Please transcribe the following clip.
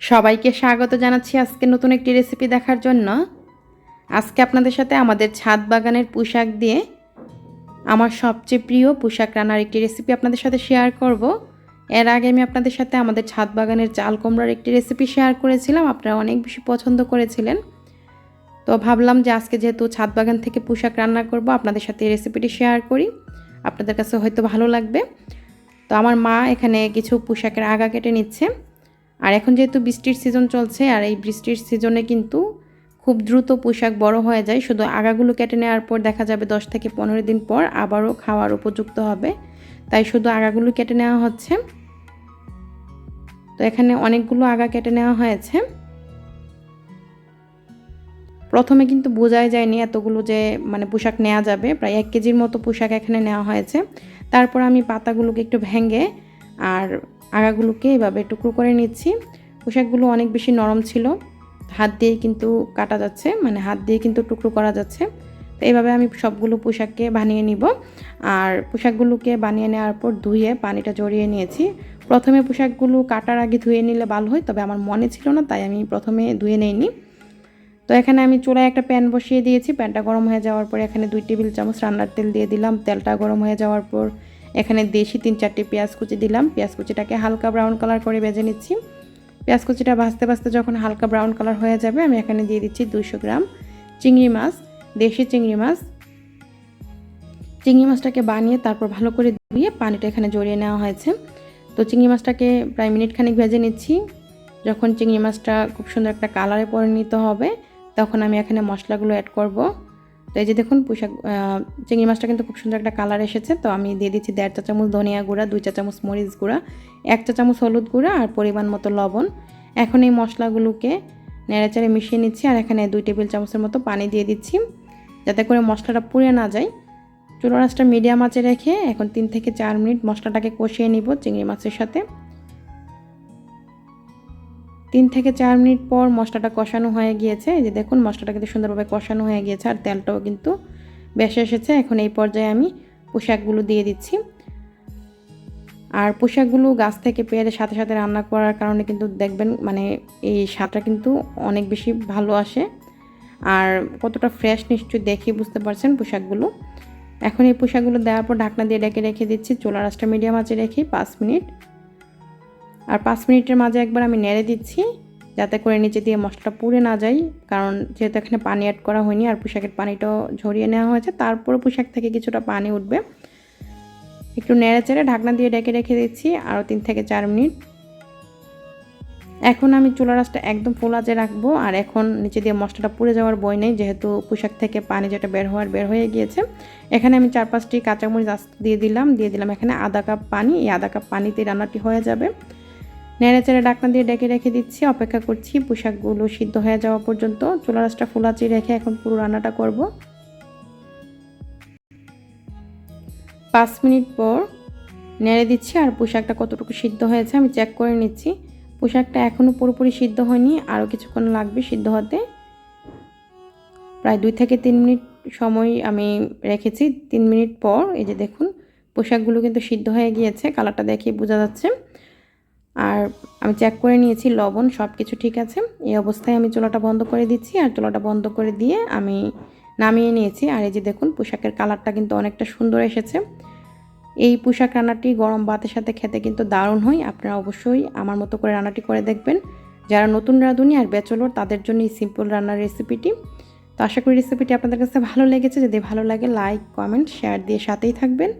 সবাইকে স্বাগত জানাচ্ছি আজকে নতুন একটি রেসিপি দেখার জন্য। আজকে আপনাদের সাথে আমাদের ছাদ বাগানের পুঁইশাক দিয়ে আমার সবচেয়ে প্রিয় পুঁইশাক রান্নার একটি রেসিপি আপনাদের সাথে শেয়ার করব। এর আগে আমি আপনাদের সাথে আমাদের ছাদ বাগানের চাল কুমড়ার একটি রেসিপি শেয়ার করেছিলাম, আপনারা অনেক বেশি পছন্দ করেছিলেন। তো ভাবলাম যে আজকে যেহেতু ছাদ বাগান থেকে পুঁইশাক রান্না করব, আপনাদের সাথে এই রেসিপিটি শেয়ার করি, আপনাদের কাছে হয়তো ভালো লাগবে। তো আমার মা এখানে কিছু পুঁইশাকের আগা কেটে নিচ্ছে। আর এখন যেহেতু বৃষ্টির সিজন চলছে, আর এই বৃষ্টির সিজনে কিন্তু খুব দ্রুত পুঁইশাক বড় হয়ে যায়। শুধু আগাগুলো কেটে নেওয়ার পর দেখা যাবে 10 থেকে 15 দিন পর আবারও খাওয়ার উপযুক্ত হবে, তাই শুধু আগাগুলো কেটে নেওয়া হচ্ছে। তো এখানে অনেকগুলো আগা কেটে নেওয়া হয়েছে। প্রথমে কিন্তু বোঝাই যায়নি এতগুলো যে পুঁইশাক নেওয়া যাবে, প্রায় 1 কেজির মতো পুঁইশাক এখানে নেওয়া হয়েছে। তারপর আমি পাতাগুলোকে একটু ভেঙে আর আগাগুলোকে এভাবে টুকরো করে নিচ্ছি। পুঁইশাকগুলো অনেক বেশি নরম ছিল, হাত দিয়ে কিন্তু কাটা যাচ্ছে, হাত দিয়ে কিন্তু টুকরো করা যাচ্ছে। তো এইভাবে আমি সবগুলো পুঁইশাককে বানিয়ে নিব। আর পুঁইশাকগুলোকে বানিয়ে নেওয়ার পর ধুয়ে পানিটা ঝরিয়ে নিয়েছি। প্রথমে পুঁইশাকগুলো কাটার আগে ধুয়ে নিলে ভালো হয়, তবে আমার মনে ছিল না, তাই আমি প্রথমে ধুয়ে নেইনি। তো এখানে আমি চুলায় একটা প্যান বসিয়ে দিয়েছি। প্যানটা গরম হয়ে যাওয়ার পর এখানে 2 টেবিল চামচ রান্নার তেল দিয়ে দিলাম। তেলটা গরম হয়ে যাওয়ার পর এখানে দেশি 3-4টি পেঁয়াজ কুচি দিলাম। পেঁয়াজ কুচিটাকে হালকা ব্রাউন কালার করে ভেজে নিচ্ছি। পেঁয়াজ কুচিটা ভাজতে ভাজতে যখন হালকা ব্রাউন কালার হয়ে যাবে, আমি এখানে দিয়ে দিচ্ছি 200 গ্রাম চিংড়ি মাছ, দেশি চিংড়ি মাছ। চিংড়ি মাছটাকে বানিয়ে তারপর ভালো করে ধুয়ে পানিটা এখানে জড়িয়ে নেওয়া হয়েছে। তো চিংড়ি মাছটাকে প্রায় মিনিট খানিক ভেজে নিচ্ছি। যখন চিংড়ি মাছটা খুব সুন্দর একটা কালারে পরিণত হবে, তখন আমি এখানে মশলাগুলো অ্যাড করব। তো এই যে দেখুন, চিংড়ি মাছটা কিন্তু খুব সুন্দর একটা কালার এসেছে। তো আমি দিয়ে দিচ্ছি 1.5 চা চামচ ধনিয়া গুঁড়া, 2 চা চামচ মরিচ গুঁড়া, 1 চা চামচ হলুদ গুঁড়া আর পরিমাণ মতো লবণ। এখন এই মশলাগুলোকে নেড়েচেড়ে মিশিয়ে নিচ্ছি। আর এখানে 2 টেবিল চামচের মতো পানি দিয়ে দিচ্ছি, যাতে করে মশলাটা পুড়ে না যায়। চুলার আঁচটা মিডিয়াম আঁচে রেখে এখন 3 থেকে 4 মিনিট মশলাটাকে কষিয়ে নিব চিংড়ি মাছের সাথে। 3 থেকে 4 মিনিট পর মশলাটা কষানো হয়ে গিয়েছে। এই যে দেখুন, মশলাটা কিন্তু সুন্দরভাবে কষানো হয়ে গিয়েছে আর তেলটাও কিন্তু বেশ এসেছে। এখন এই পর্যায়ে আমি পুঁইশাকগুলো দিয়ে দিচ্ছি। আর পুঁইশাকগুলো গাছ থেকে পেড়ে সাথে সাথে রান্না করার কারণে কিন্তু দেখবেন এই স্বাদটা কিন্তু অনেক বেশি ভালো আসে। আর কতটা ফ্রেশ নিশ্চয়ই দেখে বুঝতে পারছেন পুঁইশাকগুলো। এখন এই পুঁইশাকগুলো দেওয়ার পর ঢাকনা দিয়ে ঢেকে রেখে দিচ্ছি চুলার আঁচটা মিডিয়াম আঁচে রেখে 5 মিনিট। আর 5 মিনিটের মাঝে একবার আমি নেড়ে দিচ্ছি, যাতে করে নিচে দিয়ে মশলাটা পুড়ে না যায়, কারণ যেহেতু এখানে পানি অ্যাড করা হয়নি আর পুঁইশাকের পানিটাও ঝরিয়ে নেওয়া হয়েছে, তারপরে পুঁইশাক থেকে কিছুটা পানি উঠবে। একটু নেড়ে চেড়ে ঢাকনা দিয়ে ঢেকে রেখে দিচ্ছি আরও 3 থেকে 4 মিনিট। এখন আমি চুলার আঁচটা একদম ফুল আঁচে রাখবো। আর এখন নিচে দিয়ে মশলাটা পুড়ে যাওয়ার ভয় নেই, যেহেতু পুঁইশাক থেকে পানি যেটা বের হয়ে গিয়েছে। এখানে আমি 4-5টি কাঁচামরিচ আস্তে দিয়ে দিলাম এখানে আধা কাপ পানি। এই আধা কাপ পানিতে রান্নাটি হয়ে যাবে। নেড়ে চেড়ে ঢাকনা দিয়ে ঢেকে রেখে দিচ্ছি, অপেক্ষা করছি পুঁইশাকগুলো সিদ্ধ হয়ে যাওয়া পর্যন্ত। চুলার আঁচটা ফুল আঁচে রেখে এখন পুরো রান্নাটা করব। 5 মিনিট পর নেড়ে দিচ্ছি আর পুঁইশাকটা কতটুকু সিদ্ধ হয়েছে আমি চেক করে নিচ্ছি। পুঁইশাকটা এখনও পুরোপুরি সিদ্ধ হয়নি, আরও কিছুক্ষণ লাগবে সিদ্ধ হতে। প্রায় 2 থেকে 3 মিনিট সময় আমি রেখেছি। 3 মিনিট পর এই যে দেখুন, পুঁইশাকগুলো কিন্তু সিদ্ধ হয়ে গিয়েছে, কালারটা দেখে বোঝা যাচ্ছে। আর আমি চেক করে নিয়েছি লবণ সব কিছু ঠিক আছে। এই অবস্থায় আমি চুলাটা বন্ধ করে দিচ্ছি। আর চুলাটা বন্ধ করে দিয়ে আমি নামিয়ে নিয়েছি। আর এই যে দেখুন, পুঁইশাকের কালারটা কিন্তু অনেকটা সুন্দর এসেছে। এই পুঁইশাক রান্নাটি গরম ভাতের সাথে খেতে কিন্তু দারুণ হয়। আপনারা অবশ্যই আমার মতো করে রান্নাটি করে দেখবেন। যারা নতুন রাঁধুনি আর ব্যাচেলর, তাদের জন্য এই সিম্পল রান্নার রেসিপিটি। তো আশা করি রেসিপিটি আপনাদের কাছে ভালো লেগেছে। যদি ভালো লাগে লাইক, কমেন্ট, শেয়ার দিয়ে সাথেই থাকবেন।